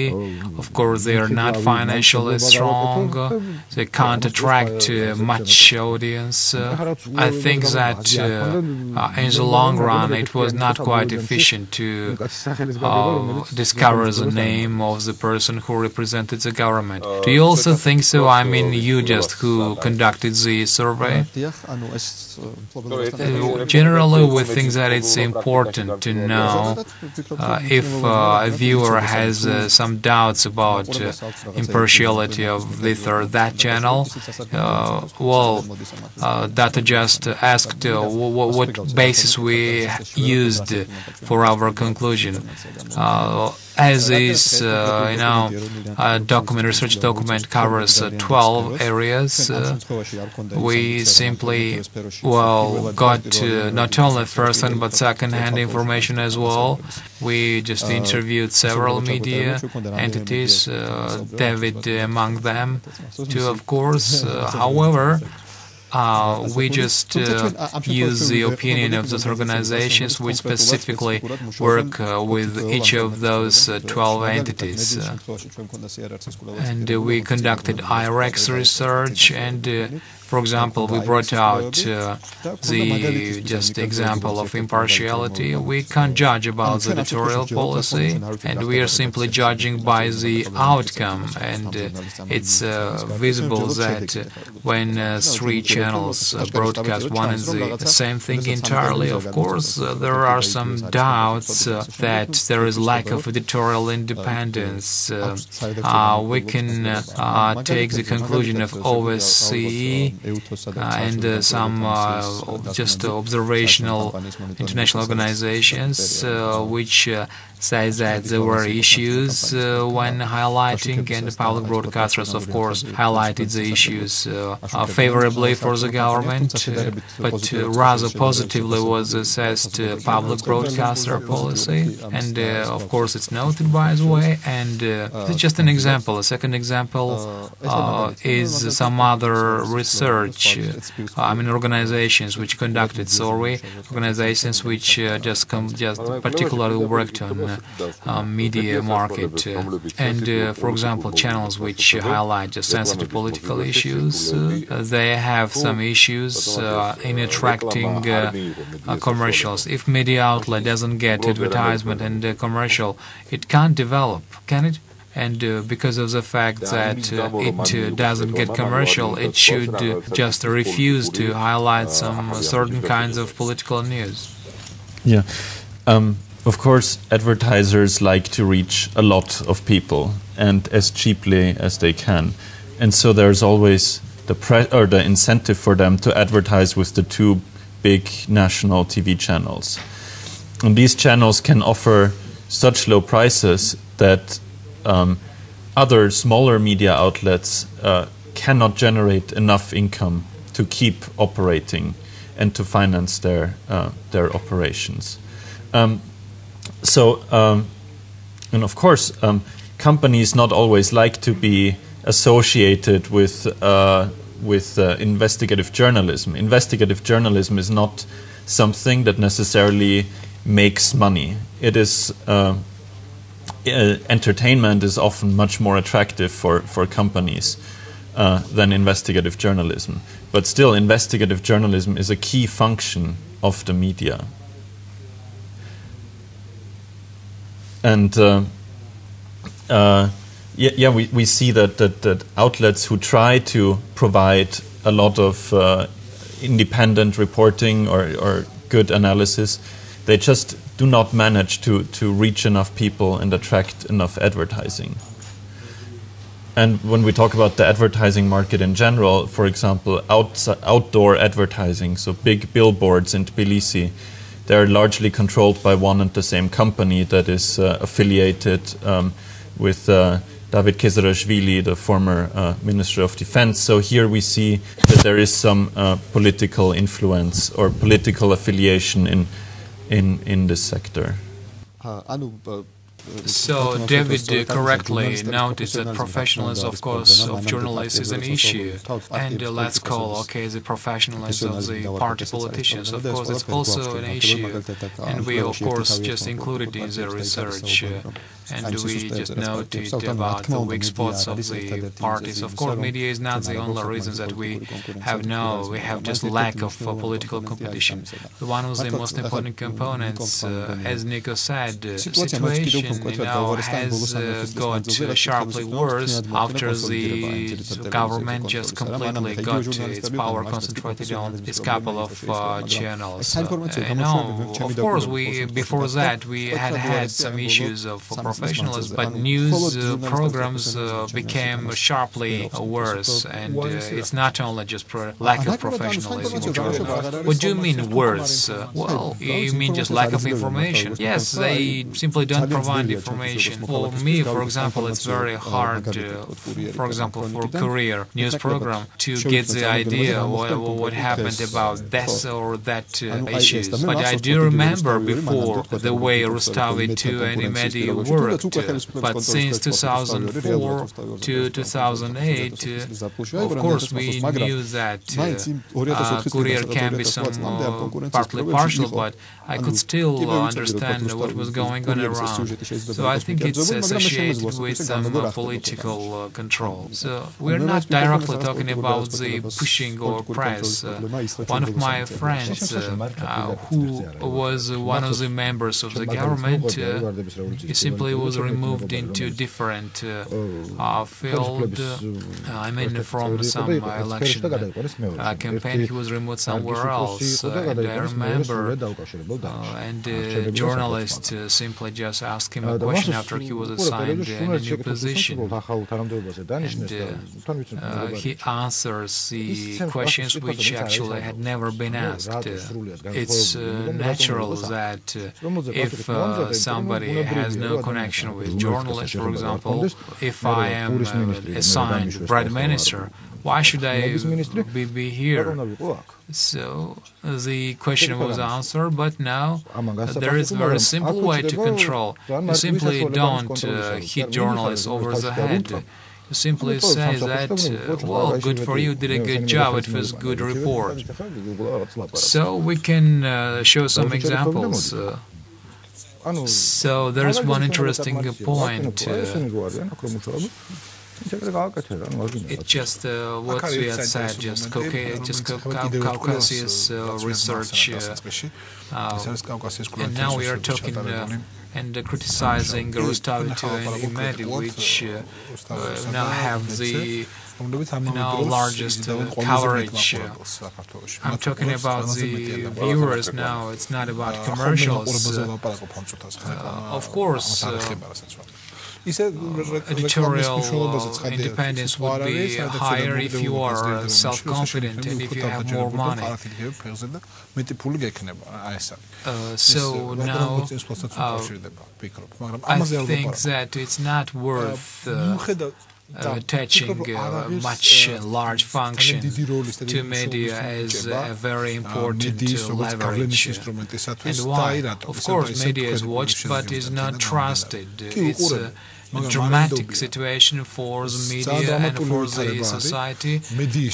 of course, they are not financially strong, they can't attract much audience. I think that in the long run it was not quite efficient to discover the name of the person who represented the government. Do you also think so? I mean, you just who conducted the survey? Generally, we think that it's important to know if a viewer has some doubts about impartiality of this or that channel. Data just asked what basis we used for our conclusion. As this, research document covers 12 areas, we simply, got not only first-hand but second-hand information as well. We just interviewed several media entities, Dvid among them, too, of course. However, we just use the opinion of those organizations which specifically work with each of those 12 entities. And we conducted IREX research, and for example, we brought out the just example of impartiality. We can't judge about the editorial policy, and we are simply judging by the outcome. And it's visible that when 3 channels broadcast one and the same thing entirely, of course, there are some doubts that there is lack of editorial independence. We can take the conclusion of OSCE and some just observational international organizations which say that there were issues when highlighting, and the public broadcasters, of course, highlighted the issues favorably for the government, but rather positively was assessed public broadcaster policy, and of course it's noted, by the way, and it's just an example. A second example is some other research, organizations which conducted survey, organizations which just particularly worked on media market, and for example channels which highlight just sensitive political issues. They have some issues in attracting commercials. If media outlet doesn't get advertisement and commercial, it can't develop, can it? And because of the fact that it doesn't get commercial, it should just refuse to highlight some certain kinds of political news. Yeah. Of course, advertisers like to reach a lot of people and as cheaply as they can. And so there's always the incentive for them to advertise with the two big national TV channels. And these channels can offer such low prices that other smaller media outlets cannot generate enough income to keep operating and to finance their operations. And of course, companies not always like to be associated with investigative journalism. Investigative journalism is not something that necessarily makes money. It is entertainment is often much more attractive for companies than investigative journalism. But still, investigative journalism is a key function of the media. And we see that outlets who try to provide a lot of independent reporting or good analysis, they just do not manage to reach enough people and attract enough advertising. And when we talk about the advertising market in general, for example, outdoor advertising, so big billboards in Tbilisi, they're largely controlled by one and the same company that is affiliated with Dvid ZurabiSvili, the former Minister of Defense. So here we see that there is some political influence or political affiliation in this sector. So David correctly noted that professionalism, of course, of journalists is an issue, and let's call, the professionalism of the party politicians. Of course, it's also an issue, and we, of course, just included in the research, and we just noted about the weak spots of the parties. Of course, media is not the only reason that we have now. We have just lack of political competition. One of the most important components, as NIko said, situation has got sharply worse after the government just completely got its power concentrated on its couple of channels. Of course, before that we had some issues of professionalism, but news programs became sharply worse, and it's not only just lack of professionalism of journalists. What do you mean worse? Well, you mean just lack of information? Yes, they simply don't provide information. For me, for example, it's very hard, for example, for career news program to get the idea what happened about this or that issues. But I do remember before the way Rustavi 2 and Imedi worked. But since 2004 to 2008, of course, we knew that career can be some partly partial, but I could still understand what was going on around. So I think it's associated with some political control. So we're not directly talking about the pushing or press. One of my friends, who was one of the members of the government, he simply was removed into different field. I mean, from some election campaign, he was removed somewhere else. And I remember, and the journalist simply just asked him a question after he was assigned in a new position, and he answers the questions which actually had never been asked. It's natural that if somebody has no connection with journalists, for example, if I am assigned Prime Minister, why should I be here? So the question was answered, but now there is a very simple way to control. You simply don't hit journalists over the head. You simply say that, well, good for you, did a good job, it was a good report. So we can show some examples. So there is one interesting point. It's just what Zviad said, just Caucasus research, and now we are talking and criticizing Rustavi 2 and Imedi, which now have the largest coverage. I'm talking about the viewers now, it's not about commercials. Of course, editorial independence would be higher if you are self-confident and if you have more money. So now, I think that it's not worth attaching much large function to media as a very important leverage. And why? Of course, media is watched but is not trusted. It's a dramatic situation for the media and for the society.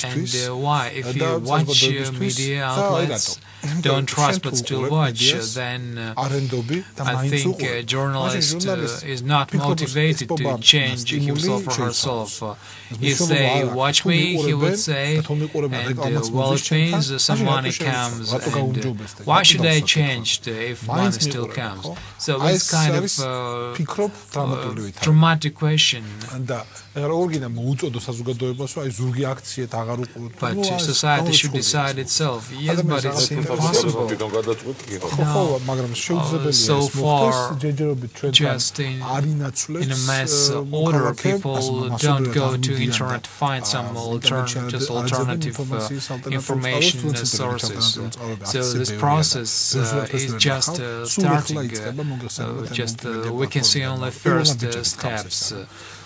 And why? If you watch media outlets, don't trust but still watch, then I think a journalist is not motivated to change himself or herself. If they watch me, he would say, and well, it means some money comes, and why should I change if money still comes? So it's kind of a dramatic question. But society should decide itself. Yes, but it's impossible. So far, just in a mass order, people don't go to internet to find some alternative information sources. So this process is just starting. We can see only first steps.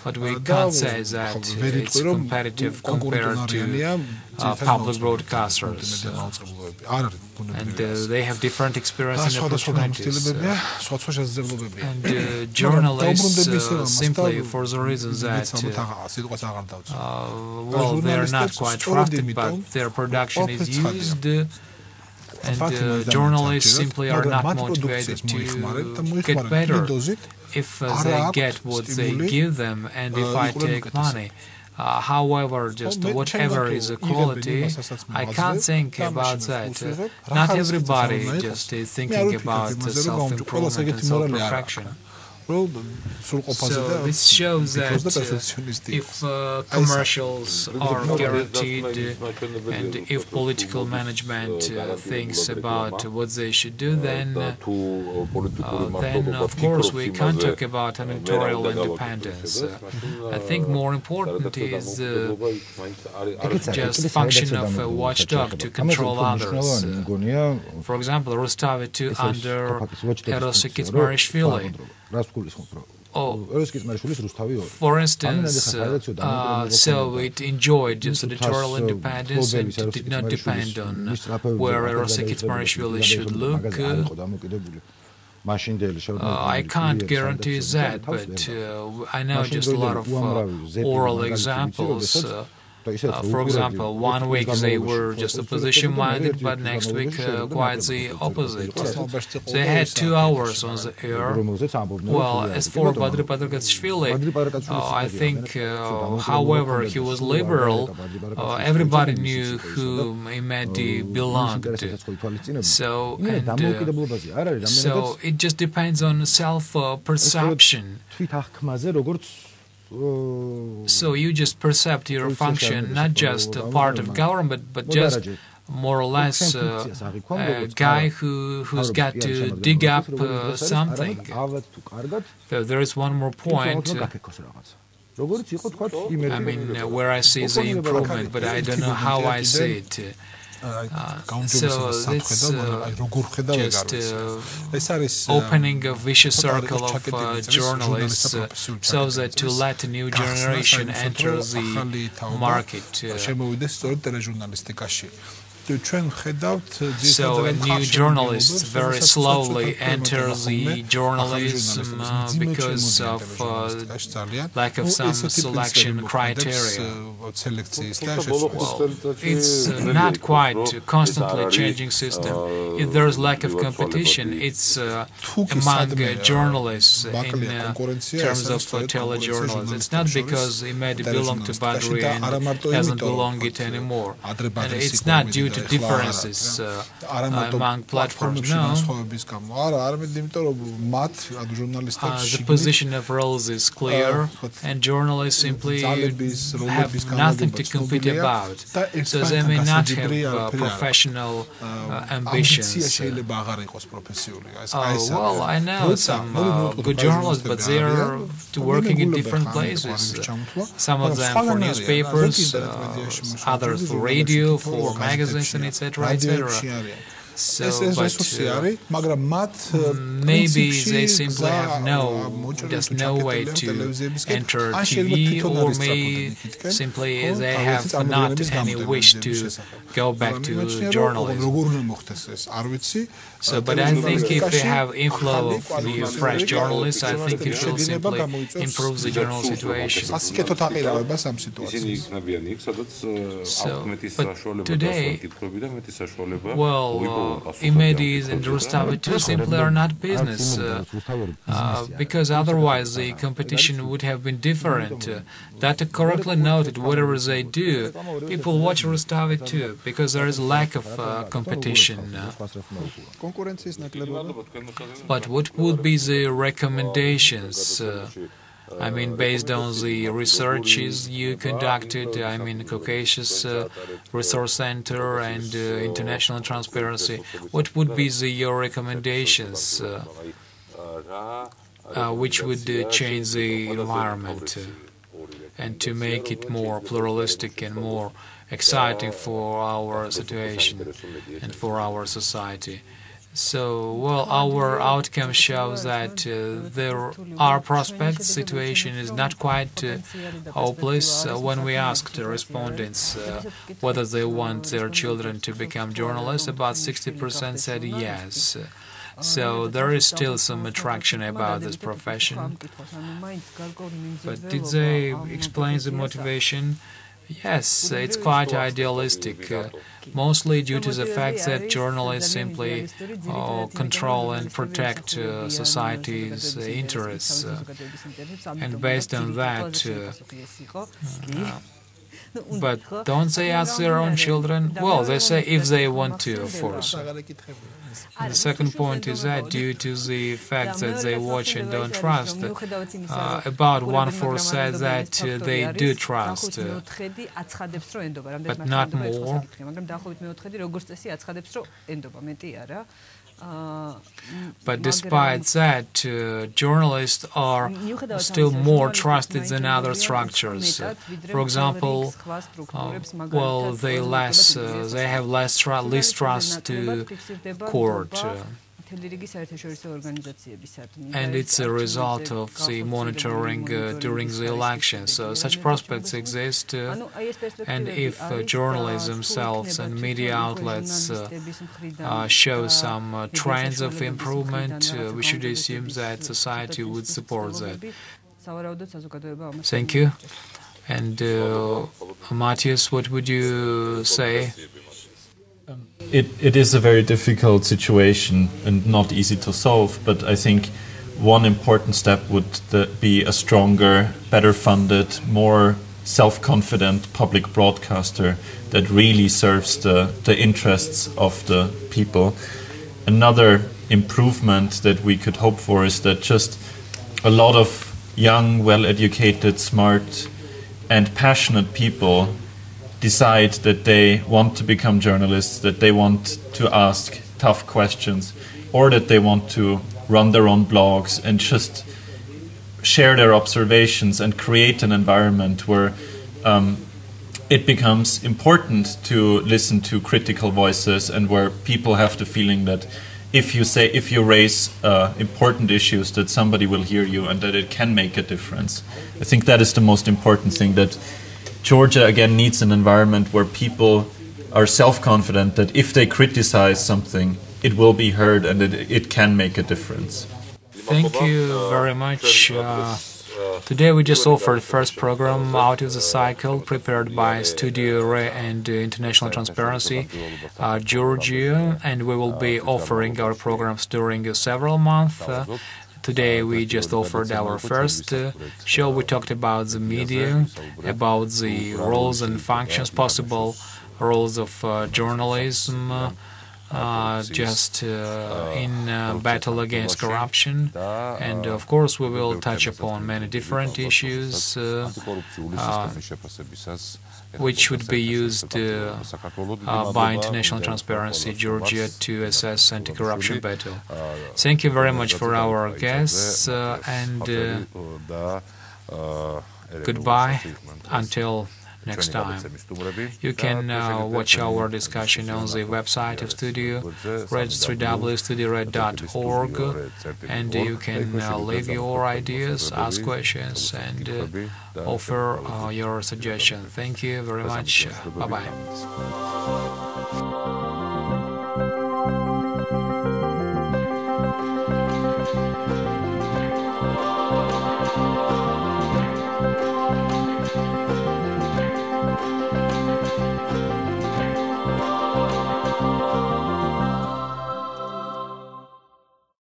But we can't say that it's competitive compared to public broadcasters. And they have different experience and opportunities. And journalists, simply for the reason that, well, they're not quite trusted, but their production is used. And journalists simply are not motivated to get better if they get what they give them and if I take money. However, just whatever is the quality, I can't think about that. Not everybody just is thinking about self-improvement and self-perfection. So this shows that if commercials are guaranteed and if political management thinks about what they should do, then of course we can't talk about editorial independence. I think more important is just function of a watchdog to control others. For example, Rustavi 2 under Erekle. For instance, so it enjoyed just editorial independence and did not depend on where Erekle should look. I can't guarantee that, but I know just a lot of oral examples. For example, 1 week they were just opposition-minded, but next week quite the opposite. They had 2 hours on the air. Well, as for Zviad, I think, however, he was liberal, everybody knew whom Imedi belonged. So it just depends on self-perception. So you just perceive your function, not just a part of government, but just more or less a guy who's got to dig up something. So there is one more point. I mean, where I see the improvement, but I don't know how I see it. So it's just opening a vicious circle of journalists so that to let a new generation enter the market. So a new journalist very slowly enters the journalism because of lack of some selection criteria. Well, it's not quite a constantly changing system. If there's lack of competition, it's among journalists in terms of telejournalists. It's not because he may belong to Badri and doesn't belong it anymore. And it's not due differences among platforms. No. The position of roles is clear, and journalists simply have nothing to compete about. So they may not have professional ambitions. Well, I know some good journalists, but they are working in different places. Some of them for newspapers, others for radio, for magazines, and etc., etc. So, but maybe they simply have just no way to enter TV, or maybe simply they have not any wish to go back to journalism. So, but I think if we have inflow of the fresh journalists, I think it will simply improve the general situation. So, but today, well, Imedi's and Rustavi too simply are not business, because otherwise the competition would have been different. That correctly noted, whatever they do, people watch Rustavi too, because there is a lack of competition. But what would be the recommendations? I mean, based on the researches you conducted, I mean, Caucasus Resource Center and International Transparency, what would be your recommendations which would change the environment and to make it more pluralistic and more exciting for our situation and for our society? So, well, our outcome shows that there are prospects. The situation is not quite hopeless. When we asked the respondents whether they want their children to become journalists, about 60% said yes. So there is still some attraction about this profession. But did they explain the motivation? Yes, it's quite idealistic, mostly due to the fact that journalists simply control and protect society's interests. And based on that, but don't they ask their own children? Well, they say if they want to, of course. And the second point is that due to the fact that they watch and don't trust, about 1/4 said that they do trust, but not more. But despite that, journalists are still more trusted than other structures. For example, well, they have less trust to court. And it's a result of the monitoring during the election. So such prospects exist, and if journalists themselves and media outlets show some trends of improvement, we should assume that society would support that. Thank you. And Matias, what would you say? It is a very difficult situation and not easy to solve, but I think one important step would be a stronger, better funded, more self-confident public broadcaster that really serves the interests of the people. Another improvement that we could hope for is that just a lot of young, well-educated, smart and passionate people decide that they want to become journalists, that they want to ask tough questions, or that they want to run their own blogs and just share their observations and create an environment where it becomes important to listen to critical voices, and where people have the feeling that if you raise important issues, that somebody will hear you and that it can make a difference. I think that is the most important thing, that Georgia again needs an environment where people are self-confident that if they criticize something, it will be heard and that it can make a difference. Thank you very much. Today we just offered the first program out of the cycle prepared by Studio Re and International Transparency, Georgia, and we will be offering our programs during several months. Today we just offered our first show. We talked about the media, about the roles and functions possible rules of journalism, just in battle against corruption. And of course we will touch upon many different issues which would be used by International Transparency Georgia to assess anti-corruption battle. Thank you very much for our guests, and goodbye until next time. You can watch our discussion on the website of Studio, www.studiored.org, and you can leave your ideas, ask questions, and offer your suggestions. Thank you very much. Bye-bye.